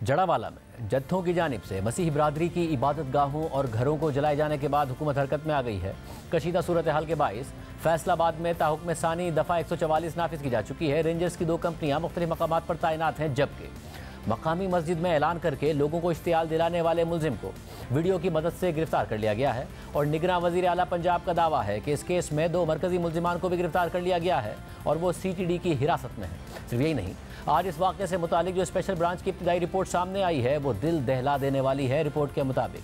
जड़ावाला में जत्थों की जानिब से मसीही बरादरी की इबादत गाहों और घरों को जलाए जाने के बाद हुकूमत हरकत में आ गई है। कशीदा सूरत हाल के बाइस फैसलाबाद में ताहुक्म सानी दफ़ा 144 नाफिज की जा चुकी है। रेंजर्स की 2 कंपनियां मुख्तलिफ मकामात पर तैनात हैं, जबकि मकामी मस्जिद में ऐलान करके लोगों को इश्तियाल दिलाने वाले मुलजिम को वीडियो की मदद से गिरफ्तार कर लिया गया है। और निगरान वज़ीर आला पंजाब का दावा है कि इस केस में 2 मरकजी मुलजिमान को भी गिरफ्तार कर लिया गया है और वो CTD की हिरासत में है। सिर्फ यही नहीं, आज इस वाक़े से मुतालिक जो स्पेशल ब्रांच की इब्तदाई रिपोर्ट सामने आई है वो दिल दहला देने वाली है। रिपोर्ट के मुताबिक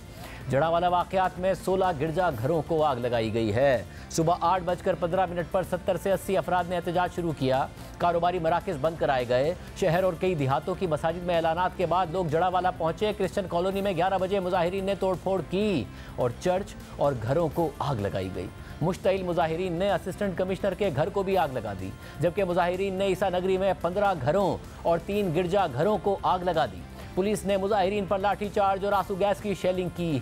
जड़ावाला वाक़यात में 16 गिरजा घरों को आग लगाई गई है। सुबह 8:15 पर 70 से 80 अफराद ने एहतजाज शुरू किया। कारोबारी मराकज़ बंद कराए गए। शहर और कई देहातों की मसाजिद में ऐलानात के बाद लोग जड़ावाला पहुंचे। क्रिश्चियन कॉलोनी में 11 बजे मुजाहिरीन ने तोड़फोड़ की और चर्च और घरों को आग लगाई गई। मुश्तइल मुजाहिरीन ने असिस्टेंट कमिश्नर के घर को भी आग लगा दी, जबकि मुजाहिरीन ने ईसा नगरी में 15 घरों और 3 गिरजा घरों को आग लगा दी। पुलिस ने मुजाहिरीन पर लाठीचार्ज और आंसू गैस की शेलिंग की।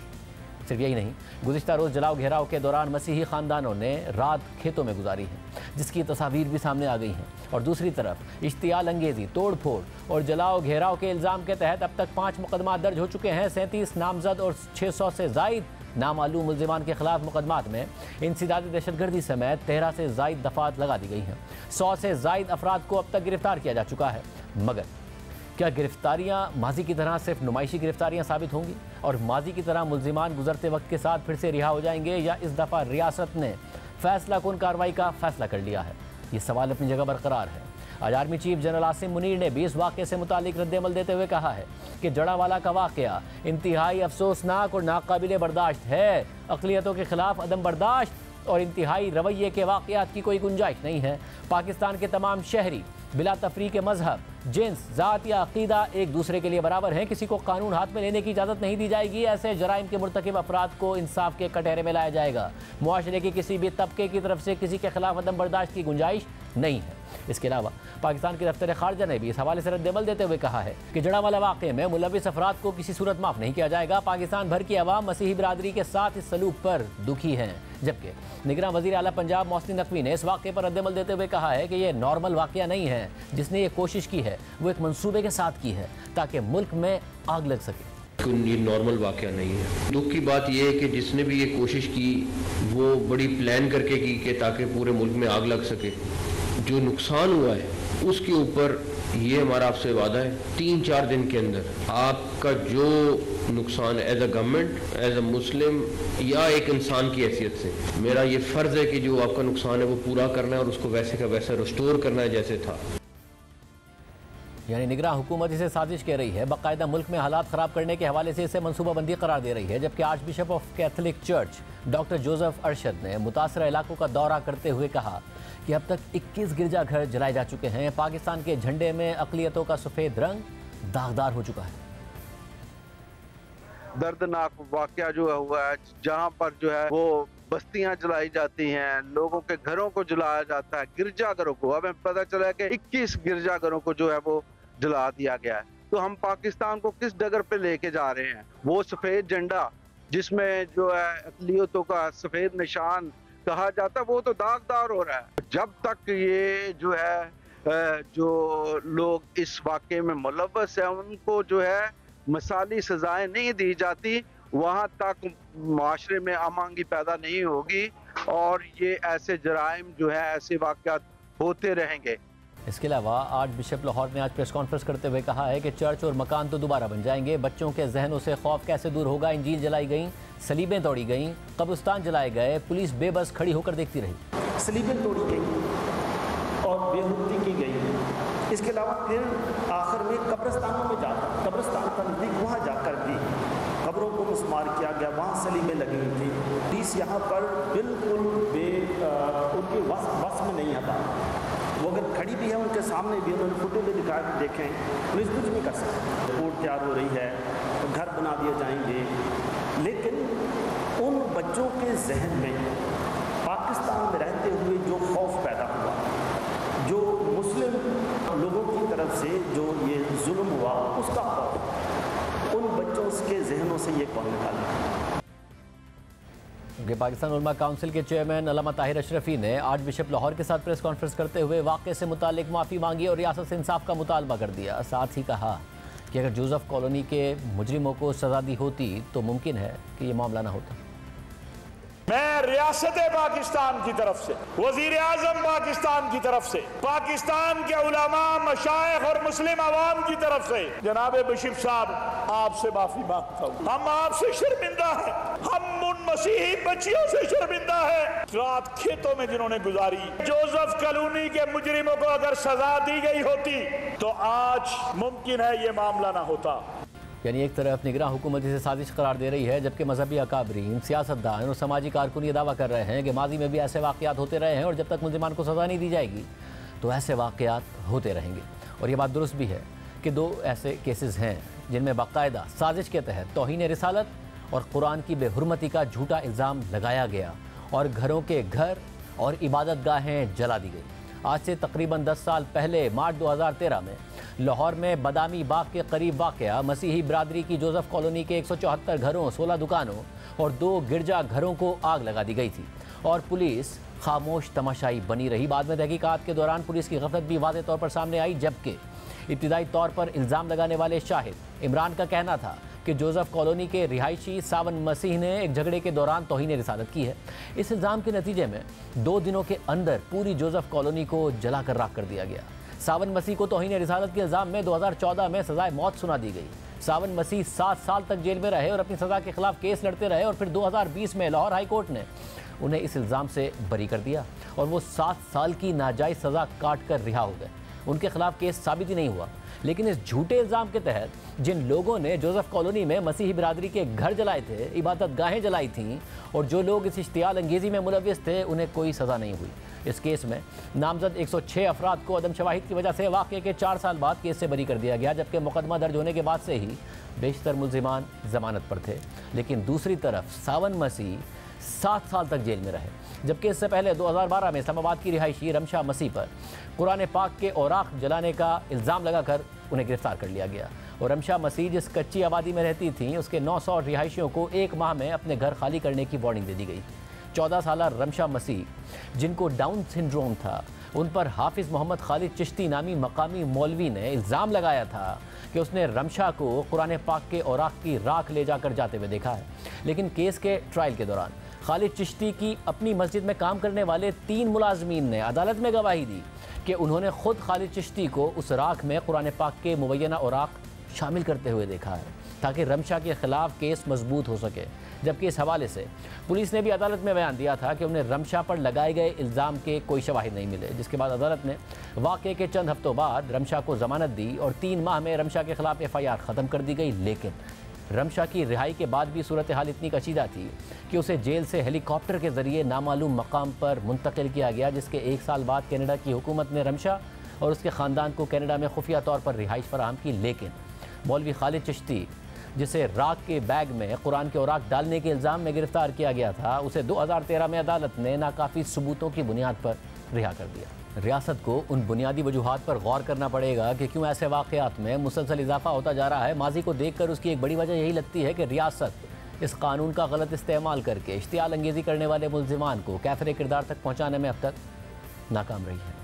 सिर्फ यही नहीं, गुज़िश्ता रोज़ जलाओ घेराव के दौरान मसीही ख़ानदानों ने रात खेतों में गुजारी है, जिसकी तस्वीर भी सामने आ गई हैं। और दूसरी तरफ इश्तियाल अंगेज़ी, तोड़फोड़ और जलाओ घेराव के इल्ज़ाम के तहत अब तक 5 मुकदमा दर्ज हो चुके हैं। 37 नामजद और 600 से ज़ायद नामालूम मुल्ज़िमान के खिलाफ मुकदमात में इंसिदादी दहशतगर्दी समेत 13 से ज़ायद दफ़ात लगा दी गई हैं। 100 से ज़ायद अफराद को अब तक गिरफ्तार किया जा चुका है। मगर क्या गिरफ्तारियां माजी की तरह सिर्फ नुमाइशी गिरफ्तारियां साबित होंगी और माजी की तरह मुल्जिमान गुजरते वक्त के साथ फिर से रिहा हो जाएंगे, या इस दफ़ा रियासत ने फैसला कुन कार्रवाई का फैसला कर लिया है? ये सवाल अपनी जगह बरकरार है। आज army chief general Asim Munir ने भी इस वाक़े से मुतालिक रद्द-ए-अमल देते हुए कहा है कि जड़ावाला का वाक़या इंतहाई अफसोसनाक और नाकाबिल बर्दाश्त है। अक़लियतों के खिलाफ अदम बर्दाश्त और इंतहाई रवैये के वाक़यात की कोई गुंजाइश नहीं है। पाकिस्तान के तमाम शहरी बिला तफरीक मजहब, जिन्स, ज़ात या अक़ीदा एक दूसरे के लिए बराबर हैं। किसी को कानून हाथ में लेने की इजाज़त नहीं दी जाएगी। ऐसे जराइम के मुर्तकिब अफराद को इंसाफ के कटहरे में लाया जाएगा। मुआशरे के किसी भी तबके की तरफ से किसी के खिलाफ अदम बर्दाश्त की गुंजाइश नहीं है। इसके अलावा पाकिस्तान के दफ्तर ख़ारजा ने भी इस हवाले से रद्द-ए-अमल देते हुए कहा है कि जड़ावाला वाक़े में मुलविस अफराद को किसी सूरत माफ़ नहीं किया जाएगा। पाकिस्तान भर की अवाम मसीही बरादरी के साथ इस सलूक पर दुखी हैं। जबकि निगरान वज़ीर आला पंजाब मोहसिन नकवी ने इस वाक़े पर रद्द-ए-अमल देते हुए कहा है कि यह नॉर्मल वाक़या नहीं है। जिसने ये कोशिश की है वो एक मंसूबे के साथ की है ताकि मुल्क में आग लग सके। ये नॉर्मल वाक़या नहीं है। दुख की बात यह है कि जिसने भी ये कोशिश की वो बड़ी प्लान करके की कि ताकि पूरे मुल्क में आग लग सके। जो नुकसान हुआ है उसके ऊपर ये हमारा आपसे वादा है 3-4 दिन के अंदर आपका जो नुकसान as a government, as a Muslim या एक इंसान की हैसियत से मेरा ये फ़र्ज़ है कि जो आपका नुकसान है वो पूरा करना है और उसको वैसे का वैसा रिस्टोर करना है जैसे था। यानी निगरान हुकूमत इसे साजिश कह रही है, बाकायदा मुल्क में हालात ख़राब करने के हवाले से इसे मनसूबाबंदी करार दे रही है। जबकि arch bishop of Catholic church doctor Joseph Arshad ने मुतासरा इलाकों का दौरा करते हुए कहा कि अब तक 21 गिरजाघर जलाए जा चुके हैं। पाकिस्तान के झंडे में अक़लियतों का सफ़ेद रंग दागदार हो चुका है। दर्दनाक वाक़या जो हुआ है, जहाँ पर जो है वो बस्तियां जलाई जाती हैं, लोगों के घरों को जलाया जाता है, गिरजाघरों को। हमें पता चला है कि 21 गिरजाघरों को जो है वो जला दिया गया है। तो हम पाकिस्तान को किस डगर पे लेके जा रहे हैं? वो सफेद झंडा जिसमें जो है अक़लियतों का सफेद निशान कहा जाता है वो तो दागदार हो रहा है। जब तक ये जो है जो लोग इस वाक़े में मुलव्वस है उनको जो है मिसाली सजाएं नहीं दी जाती, वहाँ तक माशरे में अमांगी पैदा नहीं होगी और ये ऐसे जराइम जो है ऐसे वाक़यात होते रहेंगे। इसके अलावा आर्च बिशप लाहौर ने आज प्रेस कॉन्फ्रेंस करते हुए कहा है कि चर्च और मकान तो दोबारा बन जाएंगे। बच्चों के जहनों से खौफ कैसे दूर होगा? इंजील जलाई गई, सलीबें तोड़ी गईं, कब्रिस्तान जलाए गए, पुलिस बेबस खड़ी होकर देखती रही। सलीबें तोड़ी गई और बेहुदी की गई। इसके अलावा फिर आखिर में कब्रिस्तानों में जाकर, कब्रिस्तान का नज़दीक वहाँ जाकर भी कब्रों को मुस्मार किया गया, वहाँ सलीबें लगी हुई थी। पुलिस यहाँ पर बिल्कुल उनके वस में नहीं आता। वो अगर खड़ी भी है उनके सामने भी, उन्होंने फोटो भी दिखा देखें, पुलिस कुछ नहीं कर सकती। रिपोर्ट तैयार हो रही है तो घर बना दिए जाएंगे, लेकिन उन बच्चों के जहन में पाकिस्तान में रहते हुए जो खौफ पैदा हुआ, जो मुस्लिम लोगों की तरफ से जो ये जुल्म हुआ उसका खौफ, उन बच्चों के जहनों से ये कौन निकालेगा? पाकिस्तान उलमा काउंसिल के चेयरमैन अल्लामा ताहिर अशरफी ने आर्च बिशप लाहौर के साथ प्रेस कॉन्फ्रेंस करते हुए वाक़े से मुतालिक माफ़ी मांगी और रियासत से इंसाफ का मुतालबा कर दिया। साथ ही कहा कि अगर जोसेफ कॉलोनी के मुजरिमों को सजा दी होती तो मुमकिन है कि ये मामला ना होता। मैं रियासत पाकिस्तान की तरफ से, वजीर आजम पाकिस्तान की तरफ से, पाकिस्तान के उलमा, मशाइख और मुस्लिम आवाम की तरफ से जनाब बशीर साहब आपसे माफी मांगता हूँ। हम आपसे शर्मिंदा हैं, हम उन मसीही बच्चियों से शर्मिंदा है रात खेतों में जिन्होंने गुजारी। जोसेफ कॉलोनी के मुजरिमों को अगर सजा दी गई होती तो आज मुमकिन है ये मामला ना होता। यानी एक तरफ निगरान हुकूमत इसे साजिश करार दे रही है, जबकि मजहबी अकाबरीन, सियासतदान और समाजी कारकुन ये दावा कर रहे हैं कि माजी में भी ऐसे वाक़यात होते रहे हैं और जब तक मुल्ज़िमान को सज़ा नहीं दी जाएगी तो ऐसे वाक़यात होते रहेंगे। और ये बात दुरुस्त भी है कि 2 ऐसे केसेस हैं जिनमें बाकायदा साजिश के तहत तौहीन रिसालत और कुरान की बेहुरमती का झूठा इल्ज़ाम लगाया गया और घरों के घर और इबादत गाहें जला दी गई। आज से तकरीबन 10 साल पहले मार्च 2013 में लाहौर में बदामी बाग के करीब वाक़या मसीही बिरादरी की जोसेफ कॉलोनी के 174 घरों, 16 दुकानों और 2 गिरजा घरों को आग लगा दी गई थी और पुलिस खामोश तमाशाई बनी रही। बाद में तहकीकात के दौरान पुलिस की गफलत भी वाज़ेह तौर पर सामने आई, जबकि इब्तिदाई तौर पर इल्ज़ाम लगाने वाले शाहिद इमरान का कहना था कि जोसेफ कॉलोनी के रिहायशी सावन मसीह ने एक झगड़े के दौरान तौहीन रिसालत की है। इस इल्ज़ाम के नतीजे में 2 दिनों के अंदर पूरी जोसेफ कॉलोनी को जलाकर राख कर दिया गया। सावन मसीह को तौहीन रिसालत के इल्ज़ाम में 2014 में सजाए मौत सुना दी गई। सावन मसीह 7 साल तक जेल में रहे और अपनी सज़ा के खिलाफ केस लड़ते रहे और फिर 2020 में लाहौर हाई कोर्ट ने उन्हें इस इल्ज़ाम से बरी कर दिया और वो 7 साल की नाजायज़ सज़ा काट कर रिहा हो गए। उनके खिलाफ केस साबित ही नहीं हुआ, लेकिन इस झूठे इल्ज़ाम के तहत जिन लोगों ने जोसेफ कॉलोनी में मसीही बिरादरी के घर जलाए थे, इबादत गाहें जलाई थीं और जो लोग इस इश्तियाल अंगेज़ी में मुलव्विस थे, उन्हें कोई सज़ा नहीं हुई। इस केस में नामजद 106 अफराद को अदम शवाहिद की वजह से वाक़े के 4 साल बाद केस से बरी कर दिया गया, जबकि मुकदमा दर्ज होने के बाद से ही बेशतर मुल्ज़िमान ज़मानत पर थे। लेकिन दूसरी तरफ सावन मसीह 7 साल तक जेल में रहे, जबकि इससे पहले 2012 में इस्लामाबाद की रिहायशी रमशा मसीह पर कुरान पाक के औराक जलाने का इल्ज़ाम लगाकर उन्हें गिरफ्तार कर लिया गया और रमशा मसीह जिस कच्ची आबादी में रहती थी उसके 900 रिहायशियों को 1 माह में अपने घर खाली करने की वार्निंग दे दी गई। 14 साल रमशा मसीह जिनको डाउन सिंड्रोम था, उन पर हाफिज़ मोहम्मद खालिद चिश्ती नामी मकामी मौलवी ने इल्ज़ाम लगाया था कि उसने रमशा को कुरान पाक के औराक की राख ले जाकर जाते हुए देखा है। लेकिन केस के ट्रायल के दौरान खालिद चिश्ती की अपनी मस्जिद में काम करने वाले 3 मुलाजमीन ने अदालत में गवाही दी कि उन्होंने खुद खालिद चिश्ती को उस राख में कुरान पाक के मुबैना औराक शामिल करते हुए देखा है ताकि रमशा के खिलाफ केस मजबूत हो सके। जबकि इस हवाले से पुलिस ने भी अदालत में बयान दिया था कि उन्हें रमशा पर लगाए गए इल्ज़ाम के कोई शवाहिद नहीं मिले, जिसके बाद अदालत ने वाक़े के चंद हफ्तों बाद रमशा को ज़मानत दी और 3 माह में रमशा के खिलाफ FIR ख़त्म कर दी गई। लेकिन रमशा की रिहाई के बाद भी सूरत हाल इतनी कशीदा थी कि उसे जेल से हेलीकॉप्टर के ज़रिए नामालूम मकाम पर मुंतकिल किया गया, जिसके 1 साल बाद कनाडा की हुकूमत ने रमशा और उसके ख़ानदान को कनाडा में खुफिया तौर पर रिहाइश फराहम की। लेकिन मौलवी खालिद चिश्ती, जिसे राख के बैग में कुरान के औराक डालने के इल्ज़ाम में गिरफ्तार किया गया था, उसे 2013 में अदालत ने नाकाफ़ी सबूतों की बुनियाद पर रिहा कर दिया। रियासत को उन बुनियादी वजूहात पर गौर करना पड़ेगा कि क्यों ऐसे वाक़यात में मुसलसल इजाफा होता जा रहा है। माजी को देखकर उसकी एक बड़ी वजह यही लगती है कि रियासत इस कानून का गलत इस्तेमाल करके इश्तियाल अंगेज़ी करने वाले मुल्ज़िमान को कैफ़रे किरदार तक पहुँचाने में अब तक नाकाम रही है।